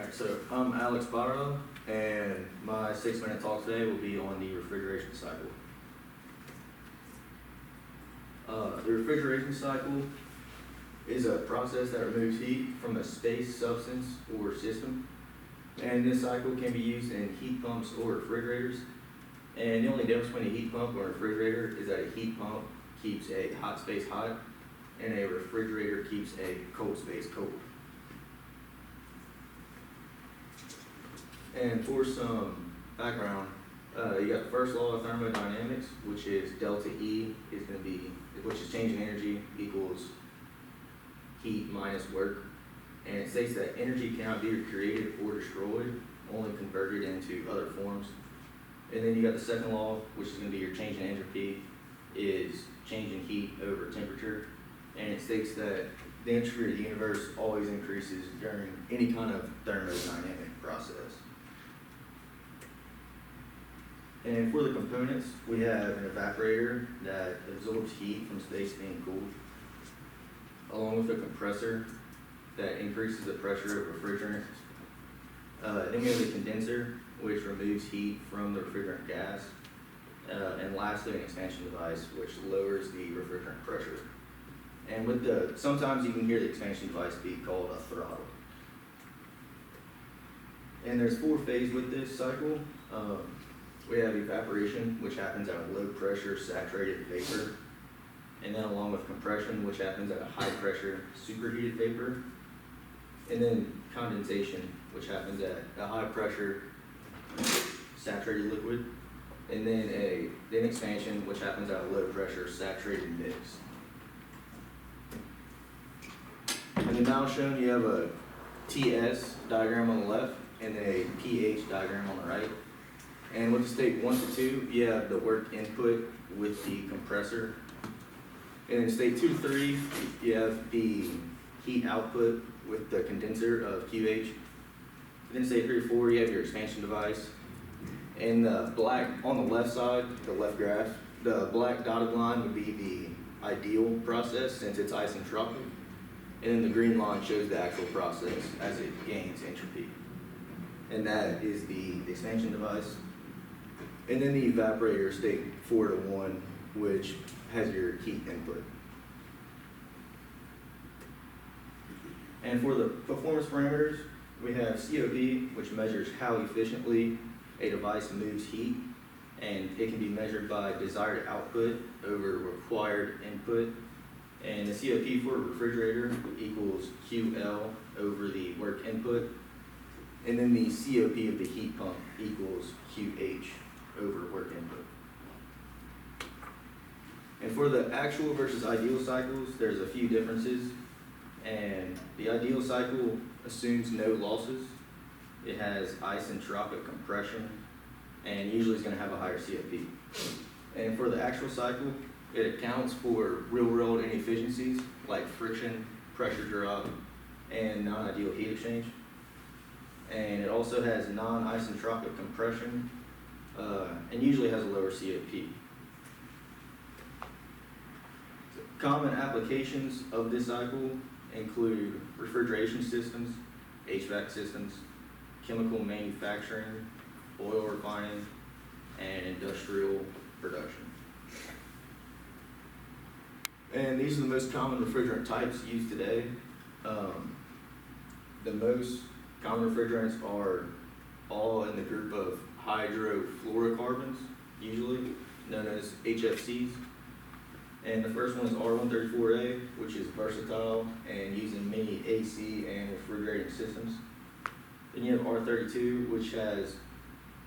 Alright, so I'm Alex Barras, and my 6-minute talk today will be on the refrigeration cycle. The refrigeration cycle is a process that removes heat from a space, substance, or system. And this cycle can be used in heat pumps or refrigerators. And the only difference between a heat pump or a refrigerator is that a heat pump keeps a hot space hot, and a refrigerator keeps a cold space cold. And for some background, you got the first law of thermodynamics, which is delta E is going to be, which is change in energy equals heat minus work. And it states that energy cannot be created or destroyed, only converted into other forms. And then you got the second law, which is going to be your change in entropy, is change in heat over temperature. And it states that the entropy of the universe always increases during any kind of thermodynamic process. And for the components, we have an evaporator that absorbs heat from space being cooled, along with a compressor that increases the pressure of refrigerant. Then we have the condenser, which removes heat from the refrigerant gas. And lastly, an expansion device, which lowers the refrigerant pressure. And with sometimes you can hear the expansion device be called a throttle. And there's 4 phases with this cycle. We have evaporation, which happens at a low pressure saturated vapor. And then along with compression, which happens at a high pressure superheated vapor. And then condensation, which happens at a high pressure saturated liquid. And then expansion, which happens at a low pressure saturated mix. And then now shown you have a TS diagram on the left and a pH diagram on the right. And with the state 1 to 2, you have the work input with the compressor. And in state 2 to 3, you have the heat output with the condenser of QH. Then state 3 to 4, you have your expansion device. And the black on the left side, the left graph, the black dotted line would be the ideal process since it's isentropic. And then the green line shows the actual process as it gains entropy. And that is the expansion device. And then the evaporator state 4 to 1, which has your heat input. And for the performance parameters, we have COP, which measures how efficiently a device moves heat, and it can be measured by desired output over required input. And the COP for a refrigerator equals QL over the work input. And then the COP of the heat pump equals QH over work input. And for the actual versus ideal cycles, there's a few differences. And the ideal cycle assumes no losses. It has isentropic compression, and usually it's going to have a higher COP. And for the actual cycle, it accounts for real-world inefficiencies like friction, pressure drop, and non-ideal heat exchange. And it also has non-isentropic compression, and usually has a lower COP. Common applications of this cycle include refrigeration systems, HVAC systems, chemical manufacturing, oil refining, and industrial production. And these are the most common refrigerant types used today. The most common refrigerants are all in the group of hydrofluorocarbons, usually known as HFCs. And the first one is R134A, which is versatile and used in many AC and refrigerating systems. Then you have R32, which has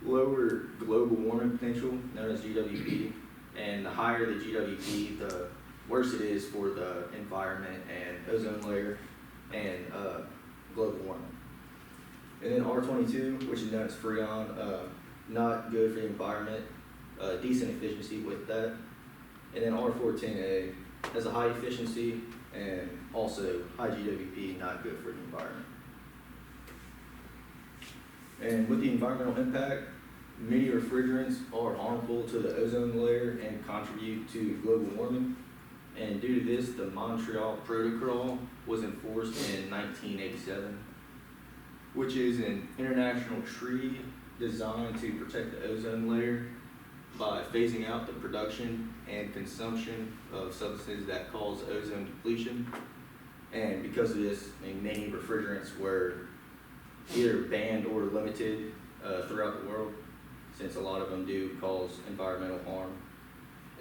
lower global warming potential, known as GWP. And the higher the GWP, the worse it is for the environment and ozone layer and global warming. And then R22, which is known as Freon, not good for the environment, decent efficiency with that. And then R410A has a high efficiency and also high GWP, not good for the environment. And with the environmental impact, many refrigerants are harmful to the ozone layer and contribute to global warming. And due to this, the Montreal Protocol was enforced in 1987. which is an international treaty designed to protect the ozone layer by phasing out the production and consumption of substances that cause ozone depletion. And because of this, many refrigerants were either banned or limited throughout the world, since a lot of them do cause environmental harm.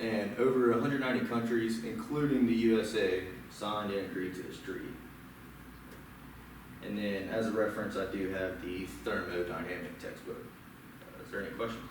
And over 190 countries, including the USA, signed and agreed to this treaty. And then, as a reference, I do have the thermodynamic textbook. Is there any questions?